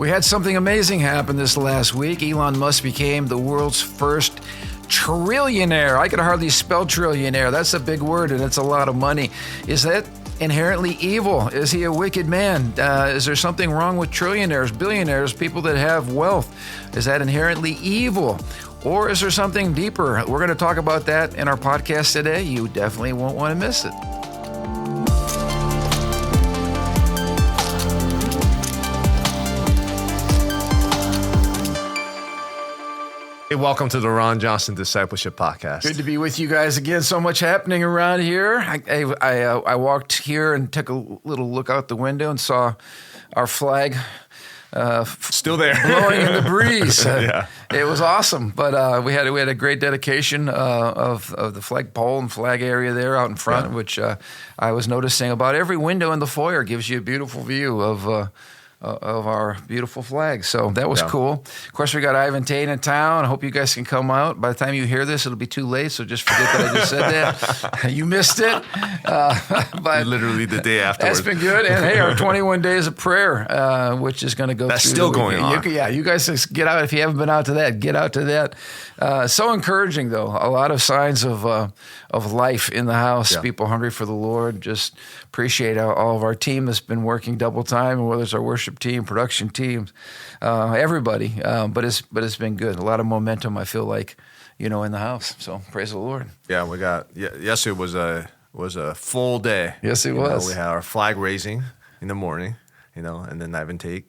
We had something amazing happen this last week. Elon Musk became the world's first trillionaire. I could hardly spell trillionaire. That's a big word, and it's a lot of money. Is that inherently evil? Is he a wicked man? Is there something wrong with trillionaires, billionaires, people that have wealth? Is that inherently evil? Or is there something deeper? We're going to talk about that in our podcast today. You definitely won't want to miss it. Hey, welcome to the Ron Johnson Discipleship Podcast. Good to be with you guys again. So much happening around here. I walked here and took a little look out the window and saw our flag still there, blowing in the breeze. Yeah. It was awesome. But we had a great dedication of the flag pole and flag area there out in front, which I was noticing. About every window in the foyer gives you a beautiful view of our beautiful flag. So that was cool. Of course, we got Ivan Tate in town. I hope you guys can come out. By the time you hear this, it'll be too late, so just forget that I just said that. You missed it. But literally the day afterwards. That's been good. And hey, our 21 days of prayer, which is going to go That's through. still going on. You guys just get out. If you haven't been out to that, get out to that. So encouraging, though. A lot of signs of life in the house. Yeah. People hungry for the Lord. Just appreciate all of our team that's been working double time, and whether it's our worship team, production teams, everybody. But it's been good. A lot of momentum, I feel like, in the house. So praise the Lord. Yeah, we got. Yesterday was a full day. Yes, it was. We had our flag raising in the morning. And then Ivan Tate.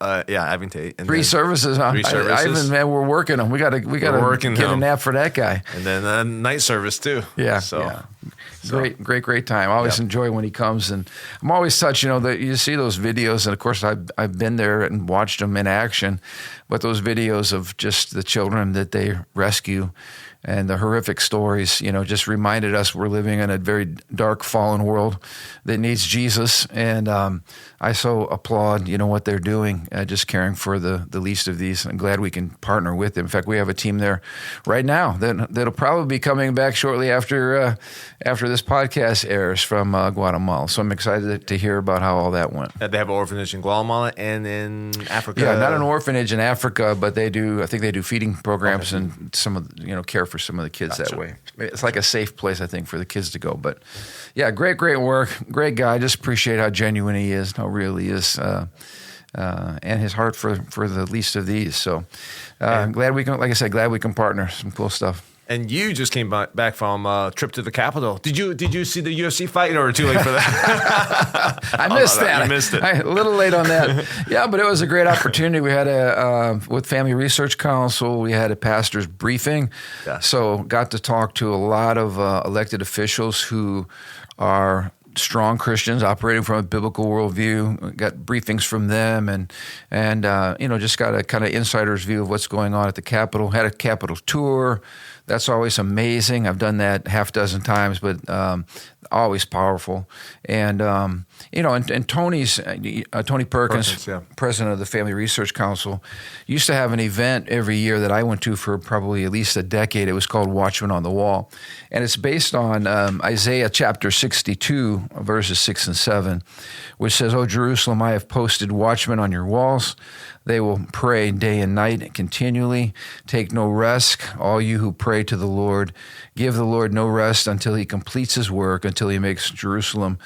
Ivan Tate. And three services, huh? 3 services. Ivan, man, we're working them. We got to get a nap for that guy. And then night service too. Yeah. So. Yeah. Great time. I always enjoy when he comes, and I'm always touched. That you see those videos, and of course I've been there and watched them in action. But those videos of just the children that they rescue, and the horrific stories, just reminded us we're living in a very dark, fallen world that needs Jesus. And I so applaud, what they're doing, just caring for the least of these. I'm glad we can partner with them. In fact, we have a team there right now that'll probably be coming back shortly after this podcast airs from Guatemala. So I'm excited to hear about how all that went. They have an orphanage in Guatemala and in Africa. Yeah, not an orphanage in Africa, but I think they do feeding programs and some of care for some of the kids that way. It's like a safe place, I think, for the kids to go. But yeah, great work. Great guy. Just appreciate how genuine he is, how real he is, and his heart for the least of these. So glad we can partner. Some cool stuff. And you just came back from a trip to the Capitol. Did you see the UFC fight, or too late for that? I missed that. You missed it. A little late on that. Yeah, but it was a great opportunity. We had with Family Research Council, we had a pastor's briefing. Yeah. So got to talk to a lot of elected officials who are strong Christians operating from a biblical worldview. Got briefings from them, and just got a kind of insider's view of what's going on at the Capitol. Had a Capitol tour. That's always amazing. I've done that half dozen times, but always powerful. And and Tony Perkins, president of the Family Research Council, used to have an event every year that I went to for probably at least a decade. It was called Watchmen on the Wall, and it's based on Isaiah chapter 62, verses 6 and 7, which says, "O Jerusalem, I have posted watchmen on your walls. They will pray day and night continually. Take no rest, all you who pray to the Lord. Give the Lord no rest until he completes his work, until he makes Jerusalem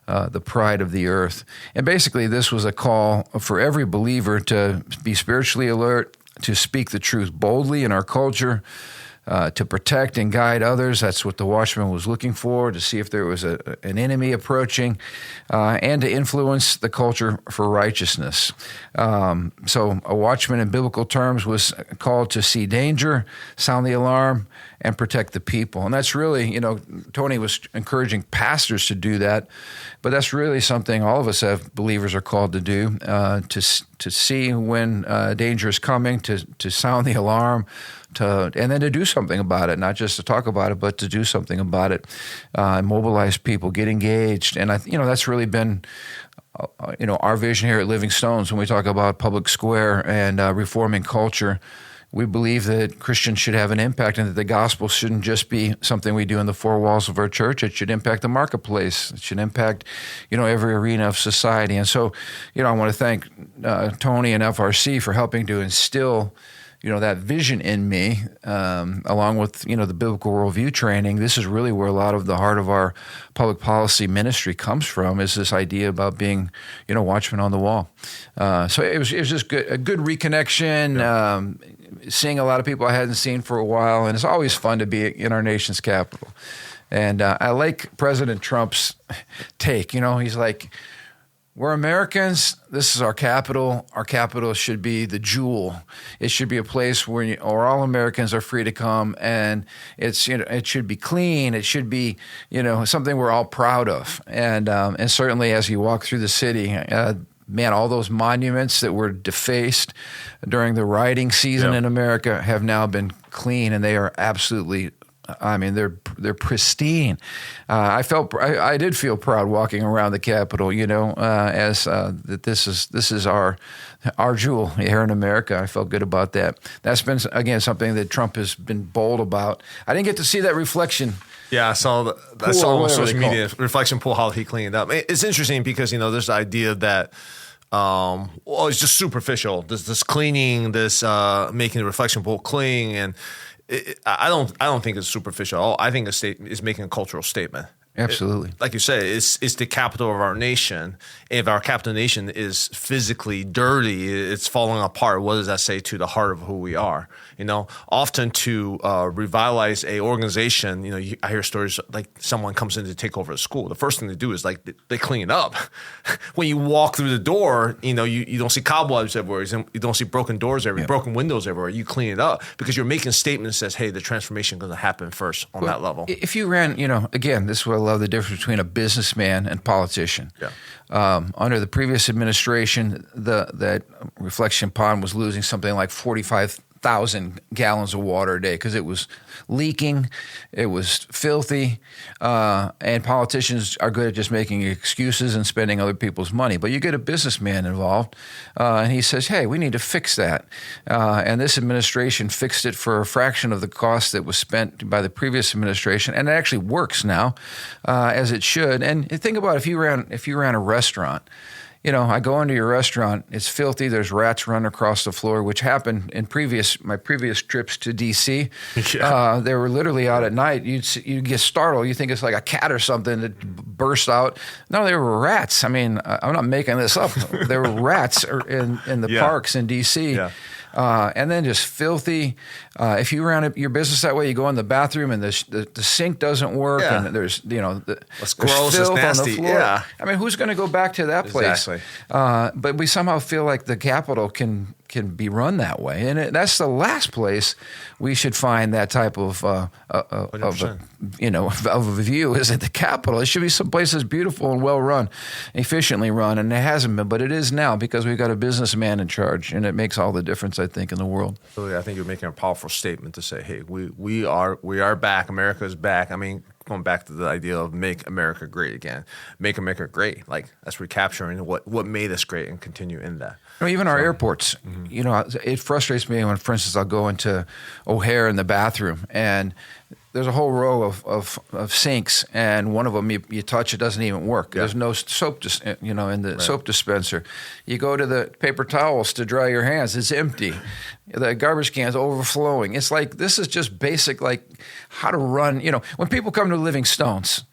the pride of the earth." And basically, this was a call for every believer to be spiritually alert, to speak the truth boldly in our culture, to protect and guide others. That's what the watchman was looking for, to see if there was an enemy approaching, and to influence the culture for righteousness. So a watchman in biblical terms was called to see danger, sound the alarm, and protect the people. And that's really, Tony was encouraging pastors to do that, but that's really something all of us believers are called to do, to see when danger is coming, to sound the alarm, and then to do something about it, not just to talk about it, but to do something about it, mobilize people, get engaged. And that's really been, our vision here at Living Stones when we talk about public square and reforming culture. We believe that Christians should have an impact and that the gospel shouldn't just be something we do in the four walls of our church. It should impact the marketplace. It should impact, every arena of society. And so, I want to thank Tony and FRC for helping to instill that vision in me, along with, the biblical worldview training. This is really where a lot of the heart of our public policy ministry comes from, is this idea about being, watchmen on the wall. So it was just a good reconnection, seeing a lot of people I hadn't seen for a while. And it's always fun to be in our nation's capital. And I like President Trump's take. He's like, we're Americans. This is our capital. Our capital should be the jewel. It should be a place where all Americans are free to come, and it should be clean. It should be something we're all proud of. And certainly as you walk through the city, man, all those monuments that were defaced during the rioting season in America have now been clean, and they are absolutely. I mean, they're pristine. I did feel proud walking around the Capitol, as that this is our jewel here in America. I felt good about that. That's been, again, something that Trump has been bold about. I didn't get to see that reflection. Yeah, I saw on social media reflection pool how he cleaned up. It's interesting because there's the idea that. It's just superficial. This cleaning, this making the reflection pool clean, and I don't think it's superficial at all. I think it's making a cultural statement. Absolutely. Like you said, it's the capital of our nation. If our capital nation is physically dirty, it's falling apart. What does that say to the heart of who we are? Often to revitalize a organization, I hear stories like someone comes in to take over a school. The first thing they do is like they clean it up. When you walk through the door, you don't see cobwebs everywhere. You don't see broken doors everywhere, broken windows everywhere. You clean it up because you're making a statement that says, hey, the transformation is going to happen first on that level. If you ran, again, this is what I love the difference between a businessman and politician. Yeah. Under the previous administration, that reflection pond was losing something like 45,000 gallons of water a day because it was leaking, it was filthy, and politicians are good at just making excuses and spending other people's money. But you get a businessman involved, and he says, hey, we need to fix that. And this administration fixed it for a fraction of the cost that was spent by the previous administration, and it actually works now, as it should. And think about if you ran a restaurant. I go into your restaurant, it's filthy, there's rats running across the floor, which happened in my previous trips to D.C. Yeah. They were literally out at night. You'd get startled. You think it's like a cat or something that burst out. No, they were rats. I mean, I'm not making this up. There were rats in the parks in D.C., and then just filthy. If you ran your business that way, you go in the bathroom and the sink doesn't work, and there's it's gross, it's nasty. On the floor. Yeah, I mean, who's going to go back to that place? Exactly. But we somehow feel like the Capitol can be run that way, and that's the last place we should find that type of a view is at the Capitol. It should be someplace that's beautiful and well run, efficiently run, and it hasn't been, but it is now because we've got a businessman in charge, and it makes all the difference, I think, in the world. Really, I think you're making a powerful statement to say, hey, we are back. America is back. I mean, going back to the idea of make America great again. Make America great. Like, that's recapturing what made us great and continue in that. Even our airports, it frustrates me when, for instance, I'll go into O'Hare in the bathroom and there's a whole row of sinks, and one of them you touch, it doesn't even work. Yeah. There's no soap, in the soap dispenser. You go to the paper towels to dry your hands, it's empty. The garbage can's overflowing. It's like, this is just basic, like how to run. When people come to Living Stones,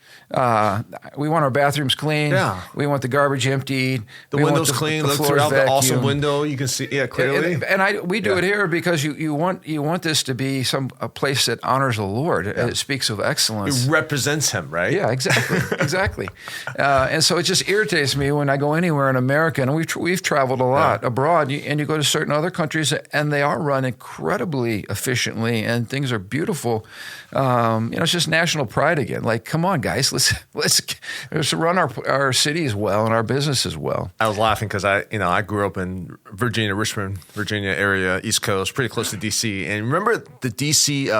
we want our bathrooms clean. Yeah. We want the garbage emptied. The windows clean. Look throughout the awesome window. You can see, clearly. And we do it here because you want this to be a place that honors the Lord. Yeah. It speaks of excellence. It represents Him, right? Yeah, exactly, exactly. And so it just irritates me when I go anywhere in America, and we've traveled a lot abroad, and you go to certain other countries, and they are run incredibly efficiently, and things are beautiful. It's just national pride again. Like, come on, guys, let's run our cities well and our businesses well. I was laughing because I grew up in Virginia, Richmond, Virginia area, East Coast, pretty close to D.C. And remember the D.C.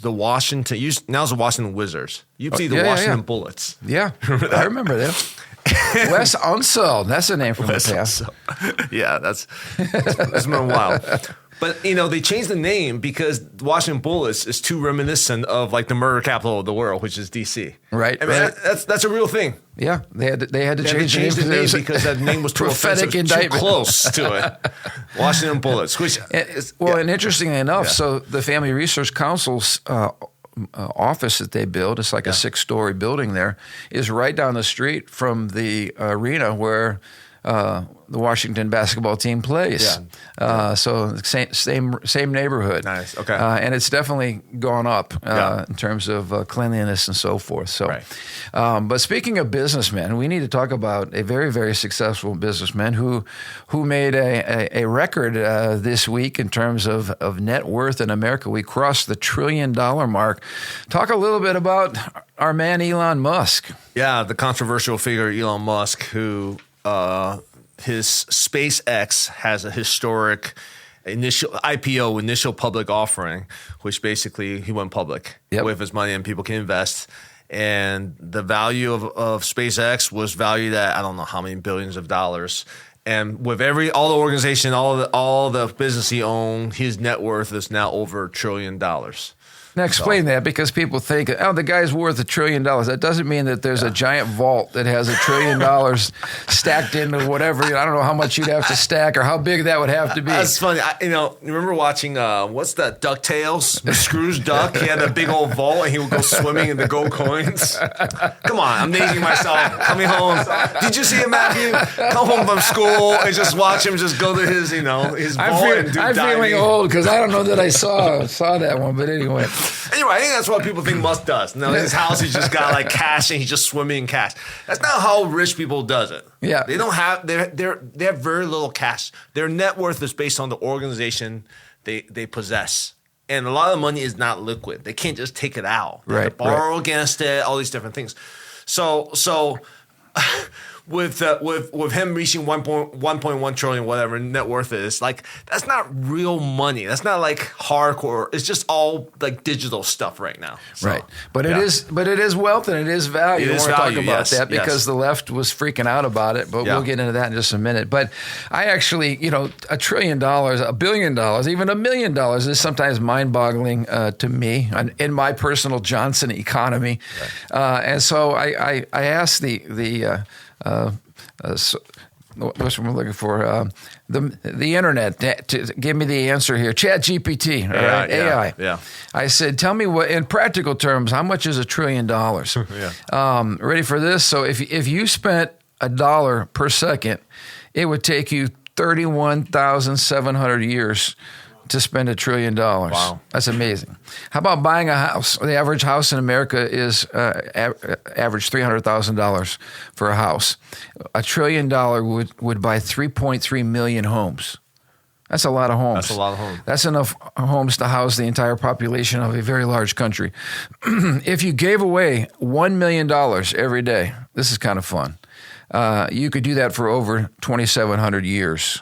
The Washington, now it's the Washington Wizards. You'd see the Washington Bullets. Yeah, I remember them. Wes Unseld, that's a name from the past. Yeah, that's been wild. But they changed the name because Washington Bullets is too reminiscent of like the murder capital of the world, which is DC. Right. I mean, that's a real thing. Yeah, they had to change the name because that name was too prophetic offensive, too close to it. Washington Bullets. Which and interestingly enough, so the Family Research Council's office that they built, it's like a 6-story building there, is right down the street from the arena where the Washington basketball team plays. So same neighborhood. Nice. Okay. And it's definitely gone up in terms of cleanliness and so forth. So, but speaking of businessmen, we need to talk about a very, very successful businessman who made a record this week in terms of net worth in America. We crossed the $1 trillion mark. Talk a little bit about our man Elon Musk. Yeah, the controversial figure Elon Musk, who his SpaceX has a historic initial IPO, initial public offering, which basically he went public with his money and people can invest. And the value of SpaceX was valued at I don't know how many billions of dollars. And with all the organization, all the business he owned, his net worth is now over $1 trillion. Now explain that, because people think, the guy's worth $1 trillion. That doesn't mean that there's a giant vault that has $1 trillion stacked into whatever. I don't know how much you'd have to stack or how big that would have to be. That's funny. You remember watching what's that, DuckTales? Scrooge Duck. He had a big old vault and he would go swimming in the gold coins. Come on, I'm aging myself. Coming home. Did you see him, Matthew? Come home from school and just watch him just go to his his vault and do I'm diving. feeling old because I don't know that I saw that one, but anyway. Anyway, I think that's what people think Musk does. Now, his house, he's just got like cash and he's just swimming in cash. That's not how rich people does it. Yeah. They don't have, they have very little cash. Their net worth is based on the organization they possess. And a lot of the money is not liquid. They can't just take it out. They have to borrow against it, all these different things. So with him reaching 1.1 trillion, whatever net worth is, like that's not real money. That's not like hardcore. It's just all like digital stuff right now. So, right, but it is wealth and it is value. It is I want to talk value, about that because the left was freaking out about it. But we'll get into that in just a minute. But I actually, $1 trillion, $1 billion, even $1 million is sometimes mind-boggling to me in my personal Johnson economy. Right. And so I asked what's what I'm looking for? The internet to give me the answer here. Chat GPT, AI. Yeah. I said, tell me what, in practical terms, how much is $1 trillion? Ready for this? So if you spent $1 per second, it would take you 31,700 years to spend $1 trillion. Wow. That's amazing. How about buying a house? The average house in America is average $300,000 for a house. $1 trillion would buy 3.3 million homes. That's a lot of homes. That's a lot of homes. That's enough homes to house the entire population of a very large country. If you gave away $1 million every day, this is kind of fun. You could do that for over 2,700 years.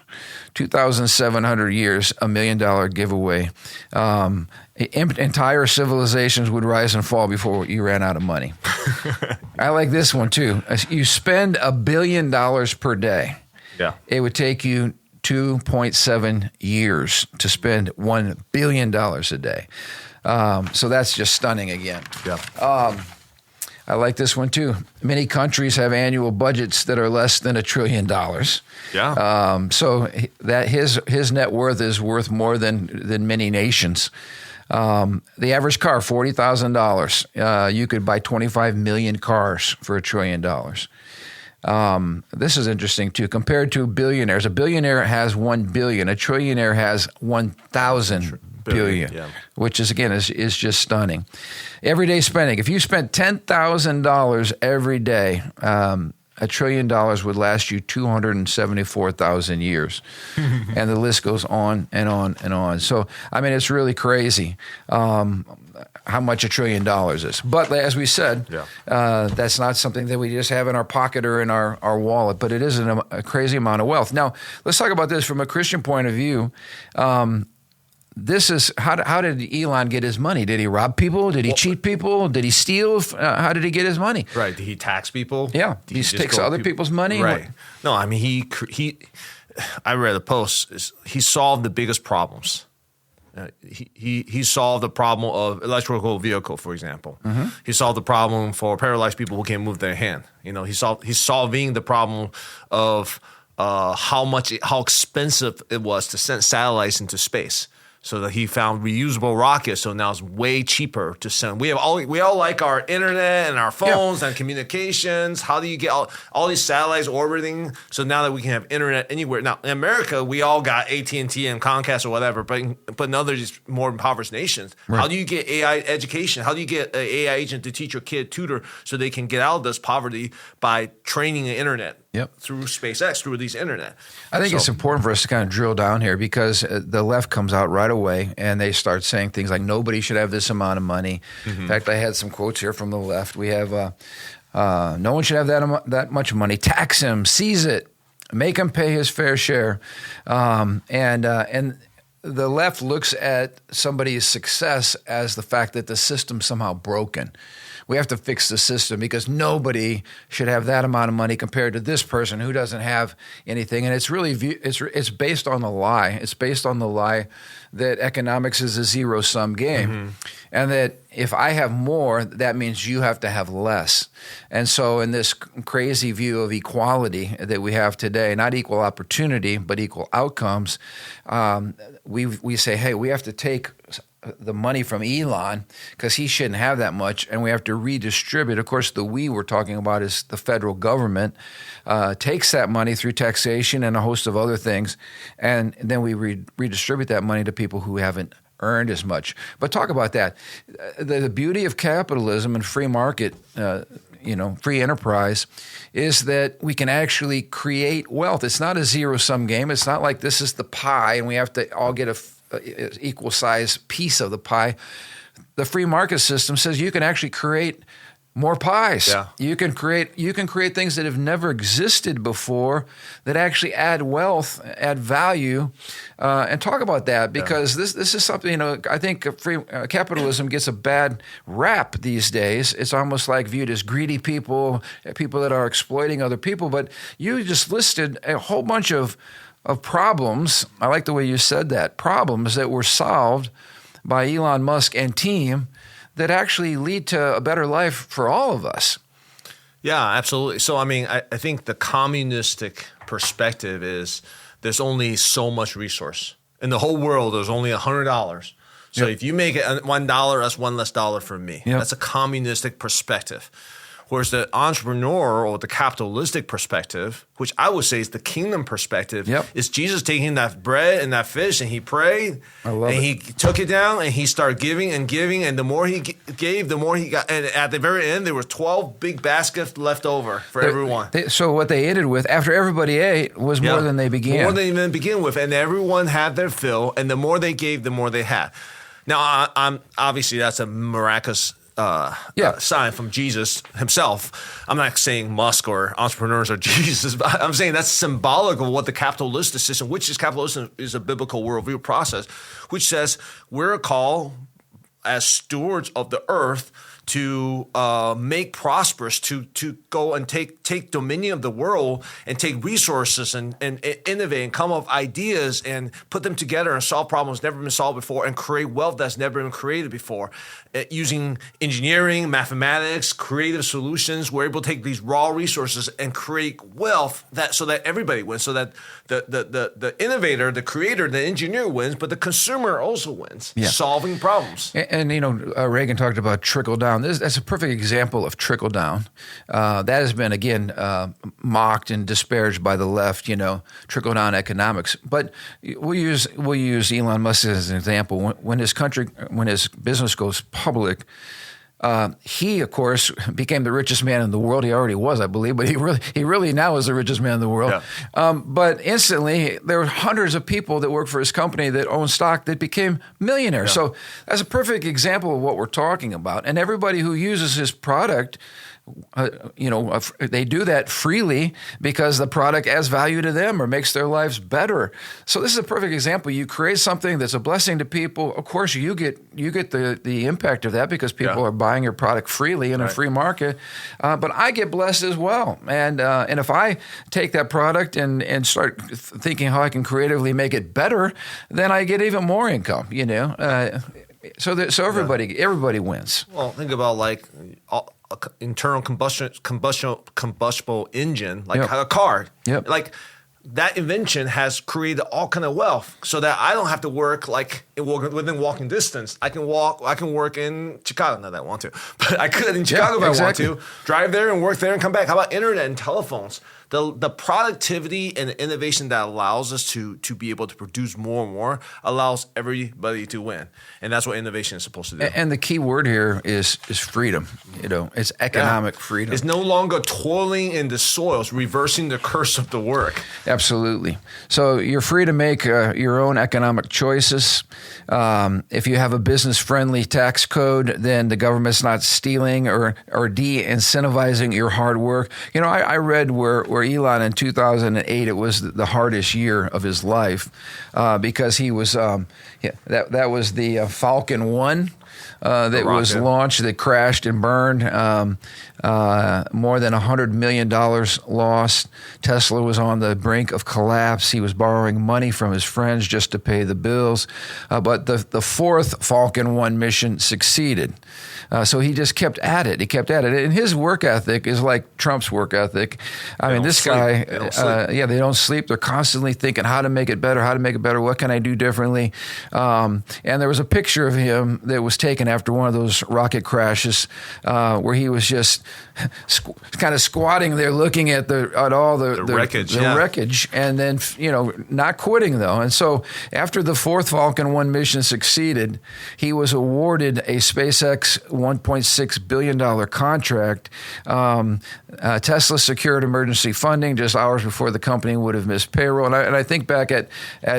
2,700 years, $1 million giveaway. Entire civilizations would rise and fall before you ran out of money. I like this one too. You spend $1 billion per day. Yeah. It would take you 2.7 years to spend $1 billion a day. So that's just stunning again. Yeah. I like this one too. Many countries have annual budgets that are less than $1 trillion. Yeah. So that his net worth is worth more than many nations. The average car, $40,000. You could buy 25 million cars for $1 trillion. This is interesting too. Compared to billionaires, a billionaire has 1 billion. A trillionaire has 1,000 billion, which is again is just stunning. Everyday spending. If you spent $10,000 every day, $1 trillion would last you 274,000 years, and the list goes on and on and on. So I mean, it's really crazy how much $1 trillion is. But as we said, that's not something that we just have in our pocket or in our wallet, but it is a crazy amount of wealth. Now, let's talk about this from a Christian point of view. This is how did Elon get his money? Did he rob people? Did he cheat people? Did he steal? How did he get his money? Right. Did he tax people? Yeah. He takes other people's money. Right. No, I mean he. I read a post. He solved the biggest problems He solved the problem of electrical vehicle, for example. He solved the problem for paralyzed people who can't move their hand. He's solving the problem of how expensive it was to send satellites into space. So that he found reusable rockets. So now it's way cheaper to send. We all like our internet and our phones and communications. How do you get all these satellites orbiting? So now that we can have internet anywhere. Now in America, we all got AT&T and Comcast or whatever. But in other just more impoverished nations, how do you get AI education? How do you get an AI agent to teach your kid tutor so they can get out of this poverty by training the internet? Through SpaceX, through these internet. I think it's important for us to kind of drill down here because the left comes out right away and they start saying things like nobody should have this amount of money. In fact, I had some quotes here from the left. We have no one should have that much money. Tax him, seize it, make him pay his fair share. And the left looks at somebody's success as the fact that the system's somehow broken. We have to fix the system because nobody should have that amount of money compared to this person who doesn't have anything. And it's really it's based on a lie. It's based on the lie that economics is a zero-sum game, and that if I have more, that means you have to have less. And so in this crazy view of equality that we have today, not equal opportunity, but equal outcomes, we say, hey, we have to take the money from Elon because he shouldn't have that much, and we have to redistribute. Of course, the we we're talking about is the federal government takes that money through taxation and a host of other things, and then we redistribute that money to people who haven't earned as much. But talk about that. The beauty of capitalism and free market, free enterprise, is that we can actually create wealth. It's not a zero-sum game. It's not like this is the pie and we have to all get a equal size piece of the pie. The free market system says you can actually create more pies. You can create things that have never existed before that actually add wealth, add value, and talk about that because this is something, I think free capitalism gets a bad rap these days. It's almost like viewed as greedy people that are exploiting other people. But you just listed a whole bunch of problems. I like the way you said that. Problems that were solved by Elon Musk and team that actually lead to a better life for all of us. Yeah, absolutely. So, I think the communistic perspective is there's only so much resource. In the whole world, there's only $100. So if you make it $1, that's one less dollar for me. That's a communistic perspective. Whereas the entrepreneur or the capitalistic perspective, which I would say is the kingdom perspective, is Jesus taking that bread and that fish and he prayed and he took it down and he started giving and giving. And the more he gave, the more he got. And at the very end, there were 12 big baskets left over for everyone. So what they ended with after everybody ate was more than they began. More than they even began with. And everyone had their fill. And the more they gave, the more they had. Now, I'm obviously that's a miraculous sign from Jesus himself. I'm not saying Musk or entrepreneurs are Jesus, but I'm saying that's symbolic of what the capitalistic system, which is capitalism, is a biblical worldview process, which says we're called as stewards of the earth to make prosperous, to go and take dominion of the world and take resources and innovate and come up with ideas and put them together and solve problems never been solved before and create wealth that's never been created before. Using engineering, mathematics, creative solutions, we're able to take these raw resources and create wealth so that everybody wins, so that the innovator, the creator, the engineer wins, but the consumer also wins, solving problems. And Reagan talked about trickle down. That's a perfect example of trickle down. That has been, again, mocked and disparaged by the left, trickle down economics. But we'll use Elon Musk as an example. When his business goes public, he, of course, became the richest man in the world. He already was, I believe, but he really now is the richest man in the world. But instantly, there were hundreds of people that worked for his company that owned stock that became millionaires. So that's a perfect example of what we're talking about. And everybody who uses his product they do that freely because the product adds value to them or makes their lives better. So this is a perfect example. You create something that's a blessing to people. Of course, you get the impact of that because people are buying your product freely in a free market. But I get blessed as well. And if I take that product and start thinking how I can creatively make it better, then I get even more income. So everybody wins. Well, think about like internal combustible engine, like a car. Yep. Like that invention has created all kind of wealth, so that I don't have to work like within walking distance. I can work in Chicago. Not that I want to, but I could in Chicago if I want to. Drive there and work there and come back. How about internet and telephones? The productivity and the innovation that allows us to be able to produce more and more allows everybody to win. And that's what innovation is supposed to do. And the key word here is freedom. It's economic freedom. It's no longer toiling in the soils, reversing the curse of the work. Absolutely. So you're free to make your own economic choices. If you have a business-friendly tax code, then the government's not stealing or de-incentivizing your hard work. I read where Elon in 2008, it was the hardest year of his life because he was that was the Falcon 1 that was launched, that crashed and burned. More than $100 million lost. Tesla was on the brink of collapse. He was borrowing money from his friends just to pay the bills. But the fourth Falcon 1 mission succeeded. So he just kept at it. He kept at it. And his work ethic is like Trump's work ethic. I mean, this guy, they don't sleep. They're constantly thinking how to make it better, what can I do differently? And there was a picture of him that was taken after one of those rocket crashes where he was just kind of squatting there looking at all the wreckage, and then not quitting though. And so after the fourth Falcon 1 mission succeeded, he was awarded a SpaceX $1.6 billion contract. Tesla secured emergency funding just hours before the company would have missed payroll. And I think back at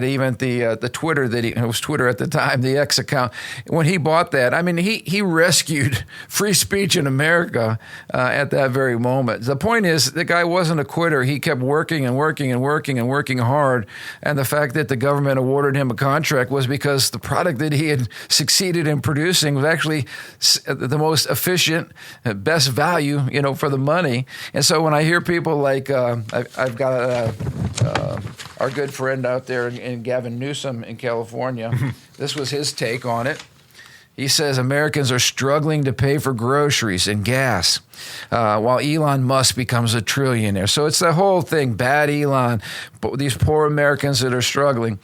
even the Twitter it was Twitter at the time, the X account, when he bought that. I mean, he rescued free speech in America at that very moment. The point is, the guy wasn't a quitter. He kept working and working and working and working hard. And the fact that the government awarded him a contract was because the product that he had succeeded in producing was actually the most efficient, best value, for the money. And so when I hear people like, I've got our good friend out there in Gavin Newsom in California, this was his take on it. He says Americans are struggling to pay for groceries and gas while Elon Musk becomes a trillionaire. So it's the whole thing, bad Elon, these poor Americans that are struggling.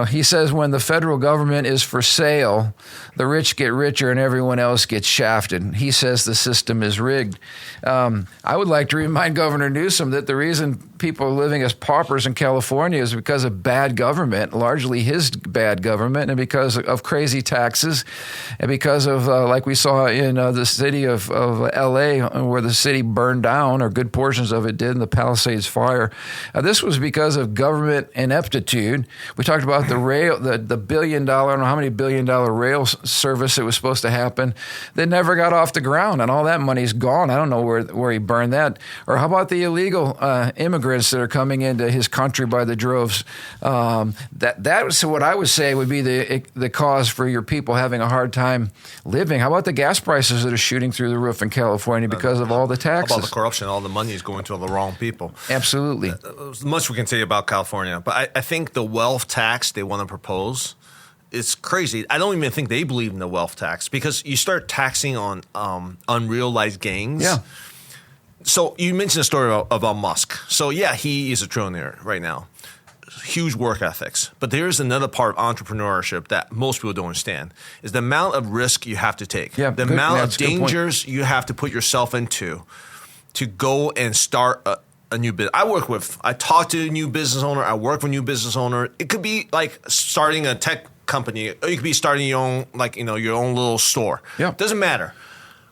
He says when the federal government is for sale, the rich get richer and everyone else gets shafted. He says the system is rigged. I would like to remind Governor Newsom that the reason people are living as paupers in California is because of bad government, largely his bad government, and because of crazy taxes, and because of, like we saw in the city of L.A., where the city burned down, or good portions of it did, in the Palisades fire. This was because of government ineptitude. We talked about the rail, the $1 billion, I don't know how many $1 billion rail service that was supposed to happen that never got off the ground, and all that money's gone. I don't know where he burned that. Or how about the illegal immigrants that are coming into his country by the droves? That was what I would say would be the cause for your people having a hard time living. How about the gas prices that are shooting through the roof in California because of all the taxes? How about the corruption? All the money is going to the wrong people. Absolutely. Much we can say about California, but I think the wealth tax they want to propose, it's crazy. I don't even think they believe in the wealth tax, because you start taxing on unrealized gains. Yeah. So you mentioned a story about Musk. So yeah, he is a trillionaire right now. Huge work ethics. But there's another part of entrepreneurship that most people don't understand, is the amount of risk you have to take. Yeah, the amount of dangers you have to put yourself into to go and start a new business. I talk to a new business owner. I work with a new business owner. It could be like starting a tech company. Or you could be starting your own, your own little store. Yeah. Doesn't matter.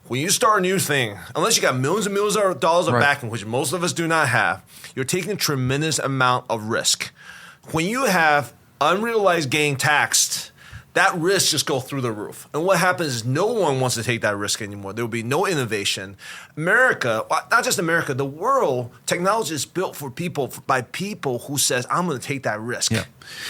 When you start a new thing, unless you got millions and millions of dollars of backing, which most of us do not have, you're taking a tremendous amount of risk. When you have unrealized gain taxed, that risk just go through the roof. And what happens is no one wants to take that risk anymore. There will be no innovation. America, not just America, the world, technology is built for people, by people who says, I'm going to take that risk. Yeah.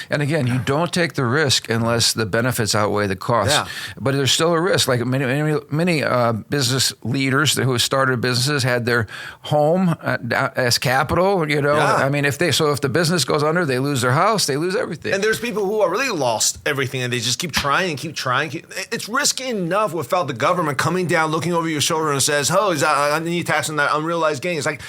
And again, you don't take the risk unless the benefits outweigh the costs. Yeah. But there's still a risk. Like many business leaders who started businesses had their home as capital. You know, Yeah. I mean, if the business goes under, they lose their house, they lose everything. And there's people who are really lost everything, and they just keep trying and keep trying. It's risky enough without the government coming down, looking over your shoulder, and says, "Oh, I need tax on that unrealized gain." It's like,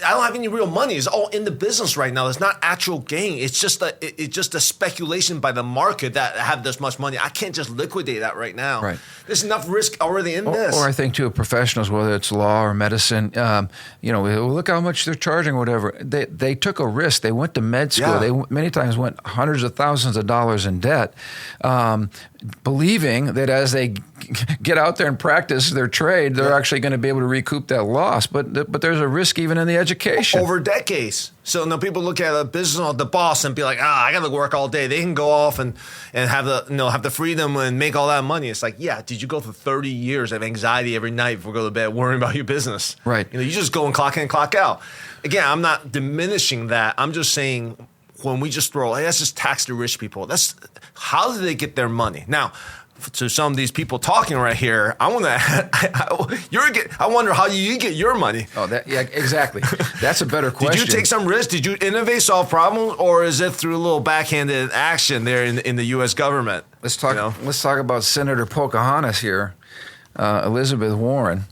I don't have any real money. It's all in the business right now. It's not actual gain. It's just a speculation by the market that I have this much money. I can't just liquidate that right now. Right. There's enough risk already in this. Or I think too, professionals, whether it's law or medicine, look how much they're charging, or whatever. They took a risk. They went to med school. Yeah. They many times went hundreds of thousands of dollars in debt, believing that as they get out there and practice their trade, they're actually going to be able to recoup that loss. But there's a risk even in the education. Over decades. So now people look at a business, the boss, and be like, I got to work all day. They can go off and have the freedom and make all that money. It's like, yeah, did you go through 30 years of anxiety every night before you go to bed worrying about your business? Right. You just go and clock in and clock out. Again, I'm not diminishing that. I'm just saying when we just throw, hey, let's just tax the rich people. How do they get their money? Now, to some of these people talking right here, I wonder how you get your money. Oh, exactly. That's a better question. Did you take some risk? Did you innovate, solve problems, or is it through a little backhanded action there in the U.S. government? Let's talk. Let's talk about Senator Pocahontas here, Elizabeth Warren.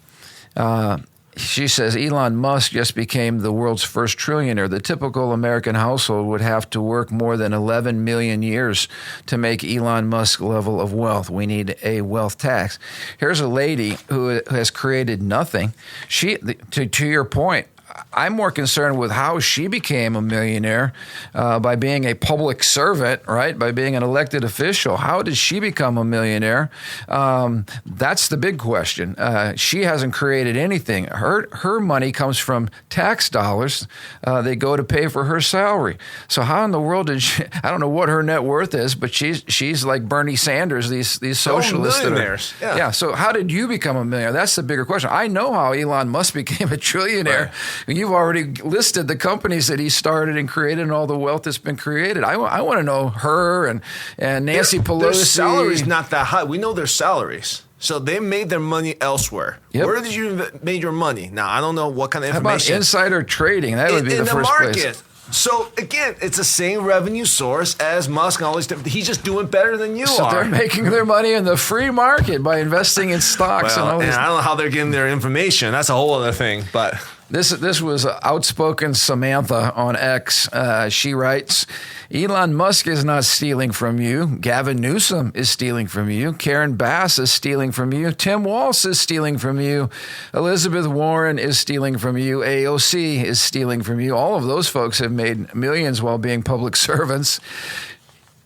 She says Elon Musk just became the world's first trillionaire. The typical American household would have to work more than 11 million years to make Elon Musk's level of wealth. We need a wealth tax. Here's a lady who has created nothing. To your point, I'm more concerned with how she became a millionaire by being a public servant, right? By being an elected official. How did she become a millionaire? That's the big question. She hasn't created anything. Her money comes from tax dollars. They go to pay for her salary. So how in the world did she? I don't know what her net worth is, but she's like Bernie Sanders. These socialists. Millionaires. Yeah. So how did you become a millionaire? That's the bigger question. I know how Elon Musk became a trillionaire. Right. You've already listed the companies that he started and created and all the wealth that's been created. I want to know her and Nancy Pelosi. Their salary's not that high. We know their salaries. So they made their money elsewhere. Yep. Where did you make your money? Now, I don't know what kind of information. How about insider trading? That would be the first market. Place. So, again, it's the same revenue source as Musk and all these different. He's just doing better than you are. So they're making their money in the free market by investing in stocks and all this. I don't know how they're getting their information. That's a whole other thing, but... This was outspoken Samantha on X. She writes, Elon Musk is not stealing from you. Gavin Newsom is stealing from you. Karen Bass is stealing from you. Tim Walz is stealing from you. Elizabeth Warren is stealing from you. AOC is stealing from you. All of those folks have made millions while being public servants.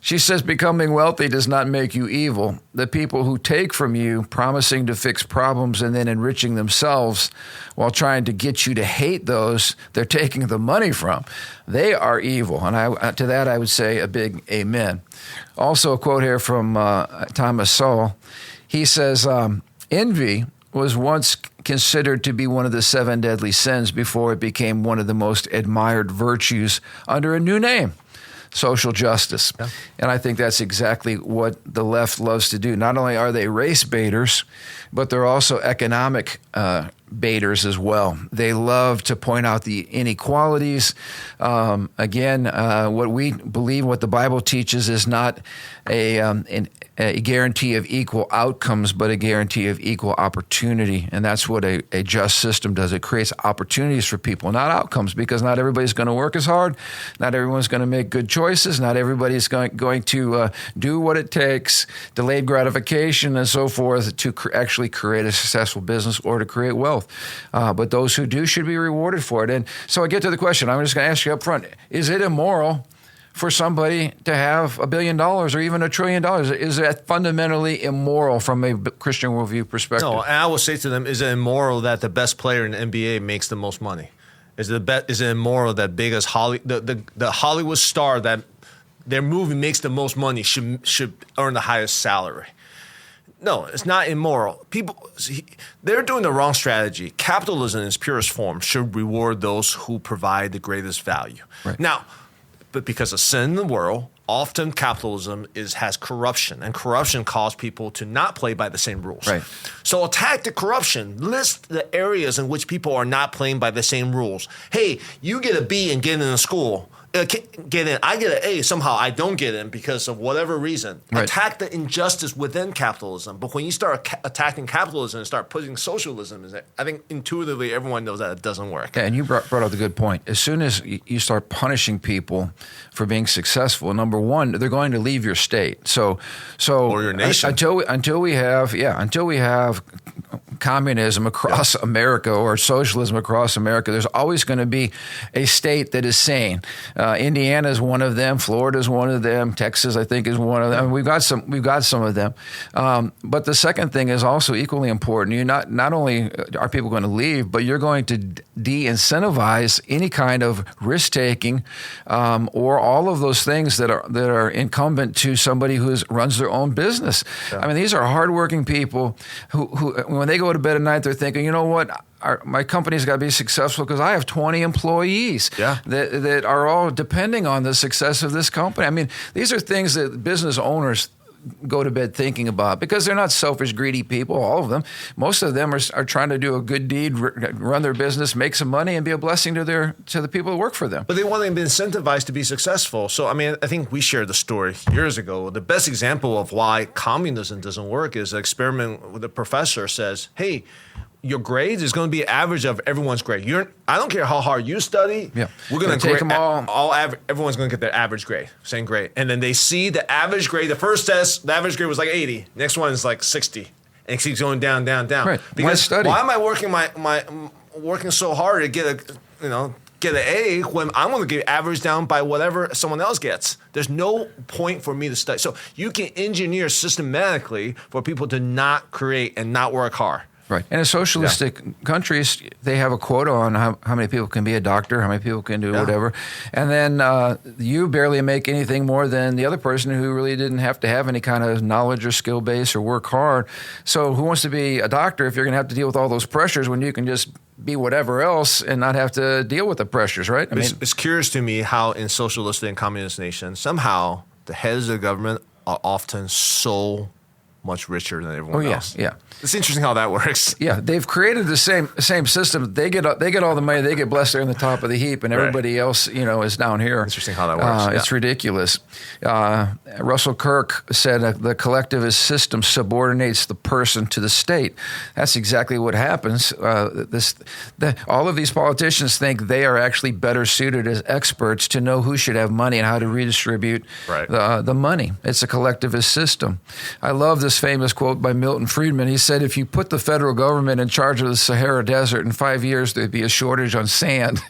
She says becoming wealthy does not make you evil. The people who take from you, promising to fix problems and then enriching themselves while trying to get you to hate those they're taking the money from, they are evil. And to that I would say a big amen. Also a quote here from Thomas Sowell. He says, envy was once considered to be one of the 7 deadly sins before it became one of the most admired virtues under a new name. Social justice. Yeah. And I think that's exactly what the left loves to do. Not only are they race baiters, but they're also economic baiters as well. They love to point out the inequalities. What we believe, what the Bible teaches is not a guarantee of equal outcomes, but a guarantee of equal opportunity. And that's what a just system does. It creates opportunities for people, not outcomes, because not everybody's going to work as hard. Not everyone's going to make good choices. Not everybody's going to do what it takes, delayed gratification and so forth, to actually create a successful business or to create wealth. But those who do should be rewarded for it. And so I get to the question. I'm just going to ask you up front. Is it immoral for somebody to have $1 billion or even $1 trillion? Is that fundamentally immoral from a Christian worldview perspective? No, and I will say to them, is it immoral that the best player in the NBA makes the most money? Is it immoral that the Hollywood star that their movie makes the most money should earn the highest salary. No, it's not immoral. They're doing the wrong strategy. Capitalism in its purest form should reward those who provide the greatest value. Right. Now, but because of sin in the world, often capitalism has corruption, and corruption causes people to not play by the same rules. Right. So attack the corruption. List the areas in which people are not playing by the same rules. Hey, you get a B and get into school. Get in. I get an A. Somehow I don't get in because of whatever reason. Right. Attack the injustice within capitalism. But when you start attacking capitalism and start putting socialism in it, I think intuitively everyone knows that it doesn't work. Yeah, and you brought up a good point. As soon as you start punishing people for being successful, number one, they're going to leave your state. So or your nation. Until we have communism across America or socialism across America, there's always going to be a state that is sane. Indiana is one of them. Florida is one of them. Texas, I think, is one of them. I mean, we've got some of them. But the second thing is also equally important. You not only are people going to leave, but you're going to de-incentivize any kind of risk taking or all of those things that are incumbent to somebody who runs their own business. Yeah. I mean, these are hardworking people who when they go to bed at night, they're thinking, you know what? My company's got to be successful because I have 20 employees that are all depending on the success of this company. I mean, these are things that business owners go to bed thinking about because they're not selfish, greedy people, all of them. Most of them are trying to do a good deed, run their business, make some money, and be a blessing to the people that work for them. But they want to be incentivized to be successful. So, I mean, I think we shared the story years ago. The best example of why communism doesn't work is an experiment where the professor says, hey, your grades is going to be average of everyone's grade. I don't care how hard you study. Yeah. We're going to take them all everyone's going to get their average grade, same grade. And then they see the average grade. The first test, the average grade was like 80. Next one is like 60. And it keeps going down, down, down. Right. Because why am I working so hard to get an A when I'm going to get average down by whatever someone else gets? There's no point for me to study. So you can engineer systematically for people to not create and not work hard. Right. And in socialistic countries, they have a quota on how many people can be a doctor, how many people can do whatever. And then you barely make anything more than the other person who really didn't have to have any kind of knowledge or skill base or work hard. So who wants to be a doctor if you're going to have to deal with all those pressures when you can just be whatever else and not have to deal with the pressures, right? I mean, it's curious to me how in socialistic and communist nations, somehow the heads of the government are often so much richer than everyone else. Yeah. It's interesting how that works. Yeah, they've created the same system. They get all the money. They get blessed. They're in the top of the heap, and everybody else, is down here. Interesting how that works. It's ridiculous. Russell Kirk said the collectivist system subordinates the person to the state. That's exactly what happens. All of these politicians think they are actually better suited as experts to know who should have money and how to redistribute the money. It's a collectivist system. I love this famous quote by Milton Friedman. He said, if you put the federal government in charge of the Sahara Desert in 5 years, there'd be a shortage on sand.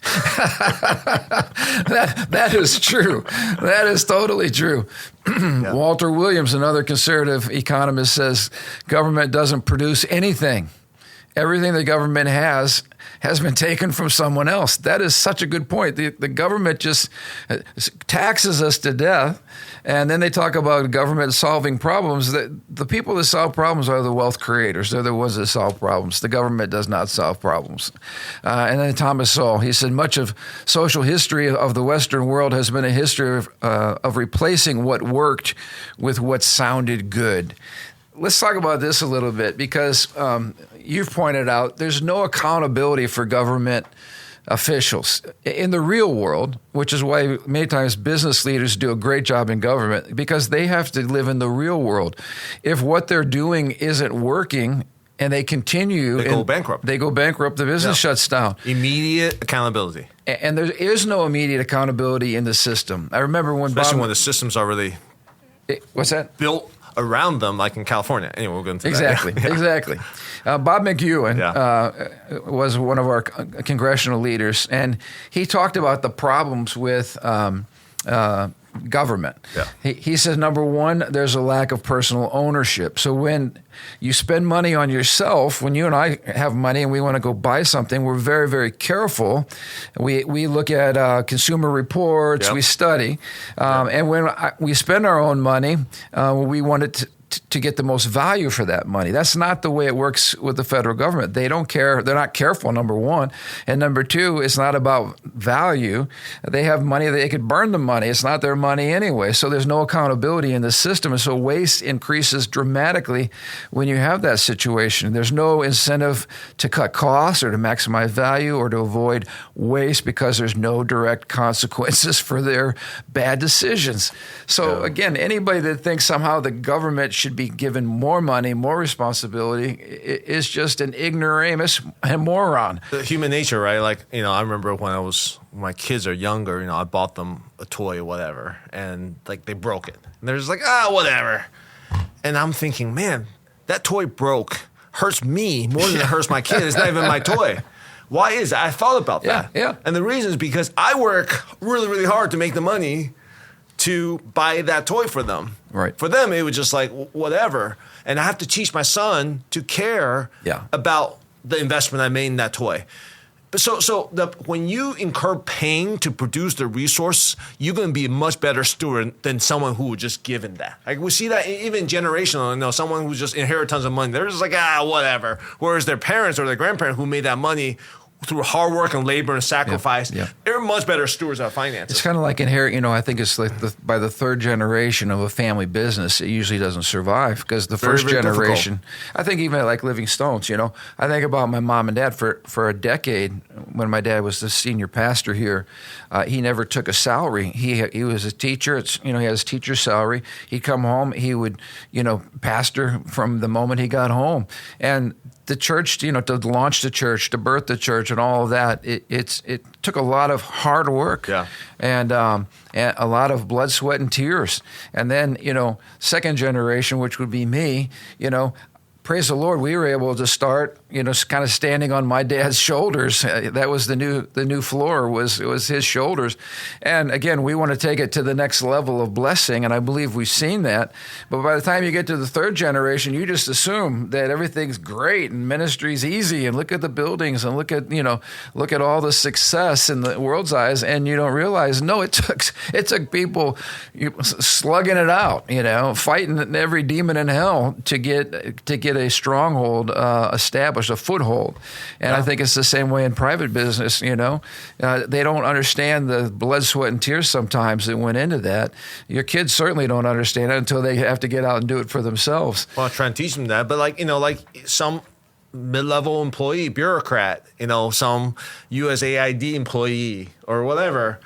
That is true. That is totally true. Walter Williams, another conservative economist, says government doesn't produce anything. Everything the government has been taken from someone else. That is such a good point. The government just taxes us to death, and then they talk about government solving problems. The people that solve problems are the wealth creators. They're the ones that solve problems. The government does not solve problems. And then Thomas Sowell, he said, much of social history of the Western world has been a history of replacing what worked with what sounded good. Let's talk about this a little bit because you've pointed out there's no accountability for government officials in the real world, which is why many times business leaders do a great job in government because they have to live in the real world. If what they're doing isn't working and they continue, they go bankrupt. The business shuts down. Immediate accountability. And there is no immediate accountability in the system. I remember when especially when the systems are really what's that? Built around them, like in California. Anyway, we'll go into that. Exactly. Bob McEwen was one of our congressional leaders, and he talked about the problems with government. Yeah. He says, number one, there's a lack of personal ownership. So when you spend money on yourself, when you and I have money and we want to go buy something, we're very, very careful. We look at consumer reports, we study. And when we spend our own money, we want it to get the most value for that money. That's not the way it works with the federal government. They don't care. They're not careful, number one. And number two, it's not about value. They have money. They could burn the money. It's not their money anyway. So there's no accountability in the system. And so waste increases dramatically when you have that situation. There's no incentive to cut costs or to maximize value or to avoid waste because there's no direct consequences for their bad decisions. So again, anybody that thinks somehow the government should be given more money, more responsibility, is just an ignoramus and moron. The human nature, right? Like, I remember when my kids are younger, I bought them a toy or whatever, and like they broke it. And they're just like, whatever. And I'm thinking, man, that toy broke. Hurts me more than it hurts my kid. It's not even my toy. Why is that? I thought about that. Yeah. And the reason is because I work really, really hard to make the money to buy that toy for them. Right. For them, it was just like, whatever. And I have to teach my son to care about the investment I made in that toy. But when you incur pain to produce the resource, you're going to be a much better steward than someone who was just given that. Like we see that even generational, someone who just inherited tons of money. They're just like, whatever. Whereas their parents or their grandparents who made that money through hard work and labor and sacrifice, they're much better stewards of finances. It's kind of like I think it's like by the third generation of a family business, it usually doesn't survive because the first generation, difficult. I think even like Living Stones, I think about my mom and dad for a decade when my dad was the senior pastor here. He never took a salary. He was a teacher. He had his teacher's salary. He'd come home. He would, pastor from the moment he got home. And the church, to launch the church, to birth the church, and all of that, it took a lot of hard work, and a lot of blood, sweat, and tears. And then, second generation, which would be me, praise the Lord, we were able to start, kind of standing on my dad's shoulders. That was the new floor was his shoulders. And again, we want to take it to the next level of blessing, and I believe we've seen that. But by the time you get to the third generation, you just assume that everything's great and ministry's easy, and look at the buildings and look at all the success in the world's eyes, and you don't realize, no, it took people slugging it out, fighting every demon in hell to get a stronghold established, a foothold. And I think it's the same way in private business, they don't understand the blood, sweat, and tears sometimes that went into that. Your kids certainly don't understand it until they have to get out and do it for themselves. Well, I try and teach them that, but like some mid-level employee, bureaucrat, some USAID employee or whatever,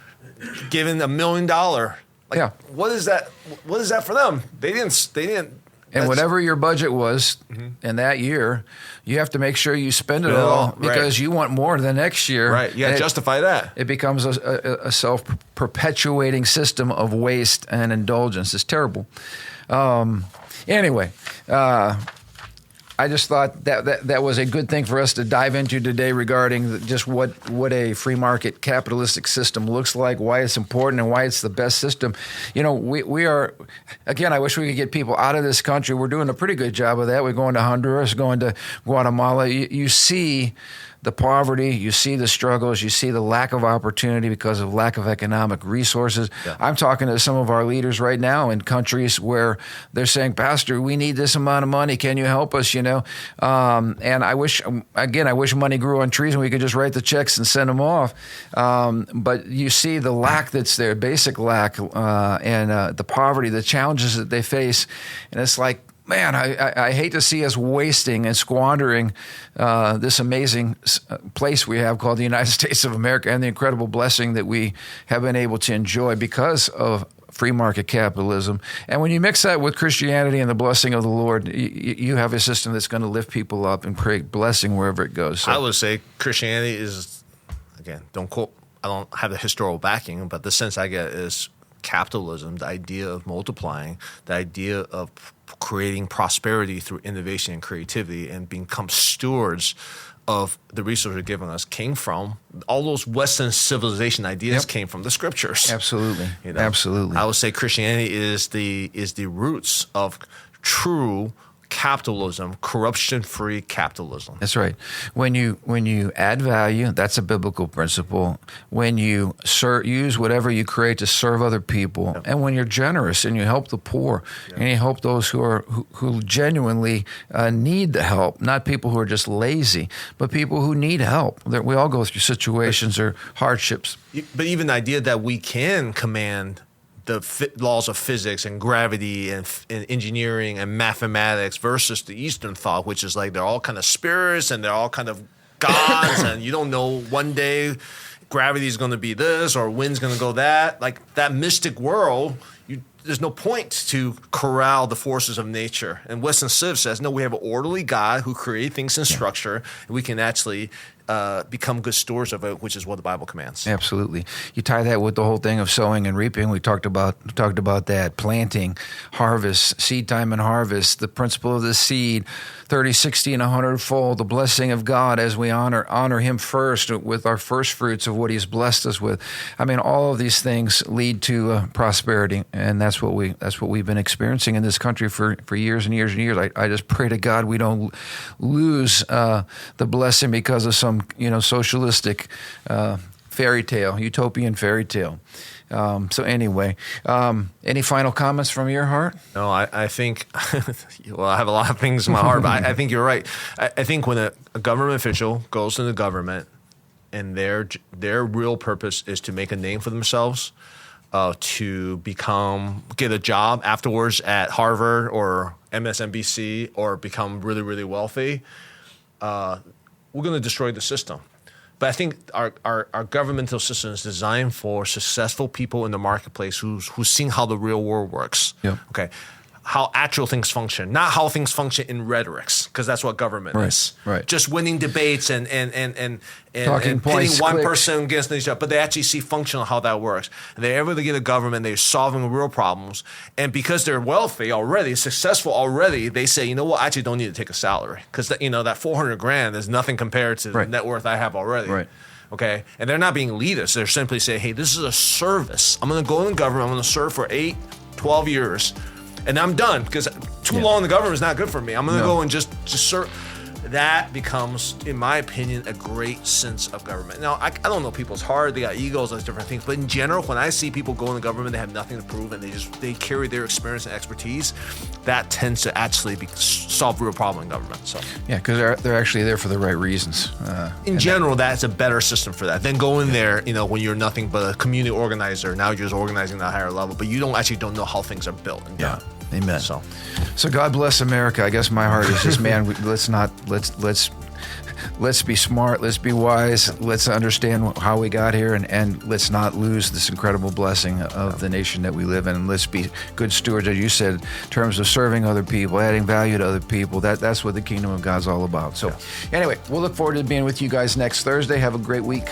given $1 million. What is that? What is that for them? They didn't. And whatever your budget was in that year, you have to make sure you spend it all because you want more the next year. Right. You got to justify that. It becomes a self-perpetuating system of waste and indulgence. It's terrible. Anyway, I just thought that was a good thing for us to dive into today regarding just what a free market capitalistic system looks like, why it's important, and why it's the best system. We are, again, I wish we could get people out of this country. We're doing a pretty good job of that. We're going to Honduras, going to Guatemala. You see the poverty, you see the struggles, you see the lack of opportunity because of lack of economic resources. Yeah. I'm talking to some of our leaders right now in countries where they're saying, Pastor, we need this amount of money. Can you help us? And I wish money grew on trees and we could just write the checks and send them off. But you see the lack that's there, basic lack, and the poverty, the challenges that they face. And it's like, man, I hate to see us wasting and squandering this amazing place we have called the United States of America and the incredible blessing that we have been able to enjoy because of free market capitalism. And when you mix that with Christianity and the blessing of the Lord, you have a system that's going to lift people up and create blessing wherever it goes. So, I would say Christianity is, again, I don't have the historical backing, but the sense I get is capitalism, the idea of multiplying, the idea of creating prosperity through innovation and creativity and become stewards of the resources given us came from. All those Western civilization ideas came from the scriptures. Absolutely. Absolutely. I would say Christianity is the roots of true capitalism, corruption-free capitalism. That's right. When you add value, that's a biblical principle. When you use whatever you create to serve other people, and when you're generous and you help the poor, and you help those who genuinely need the help, not people who are just lazy, but people who need help. We all go through situations or hardships. But even the idea that we can command the laws of physics and gravity and engineering and mathematics versus the Eastern thought, which is like they're all kind of spirits and they're all kind of gods, and you don't know one day gravity is going to be this or wind's going to go that. Like that mystic world, there's no point to corral the forces of nature. And Western Civ says, no, we have an orderly God who created things in structure, and we can actually become good stewards of it, which is what the Bible commands. Absolutely. You tie that with the whole thing of sowing and reaping. We talked about that. Planting, harvest, seed time and harvest, the principle of the seed, 30, 60, and 100-fold, the blessing of God as we honor Him first with our first fruits of what He's blessed us with. I mean, all of these things lead to prosperity, and that's what we've been experiencing in this country for years and years and years. I just pray to God we don't lose the blessing because of some socialistic fairy tale, utopian fairy tale. So anyway, any final comments from your heart? No, I think, well, I have a lot of things in my heart, but I think you're right. I think when a government official goes to the government and their real purpose is to make a name for themselves, to get a job afterwards at Harvard or MSNBC or become really, really wealthy, we're going to destroy the system. But I think our governmental system is designed for successful people in the marketplace who's seeing how the real world works. Yep. Okay, how actual things function, not how things function in rhetorics, because that's what government is. Right. Just winning debates and talking pitting points, one clicks. person against each other, but they actually see functional how that works. And they're able to get a government, they're solving real problems. And because they're wealthy already, successful already, they say, you know what, I actually don't need to take a salary. Because that $400,000 is nothing compared to the net worth I have already. Right. Okay. And they're not being elitist. They're simply saying, hey, this is a service. I'm going to go in the government, I'm going to serve for 8, 12 years. And I'm done, because too long in the government is not good for me. I'm going to go and just serve. That becomes, in my opinion, a great sense of government. Now, I don't know people's heart. They got egos, those different things. But in general, when I see people go in the government, they have nothing to prove, and they carry their experience and expertise, that tends to actually solve real problem in government. So yeah, because they're actually there for the right reasons. In general, that's a better system for that. Then go in there, when you're nothing but a community organizer. Now you're just organizing at a higher level, but you don't know how things are built and done. Amen. So God bless America. I guess my heart is just, man, let's be smart, let's be wise, let's understand how we got here, and let's not lose this incredible blessing of the nation that we live in. And let's be good stewards, as you said, in terms of serving other people, adding value to other people. That's what the kingdom of God's all about. So anyway, we'll look forward to being with you guys next Thursday. Have a great week.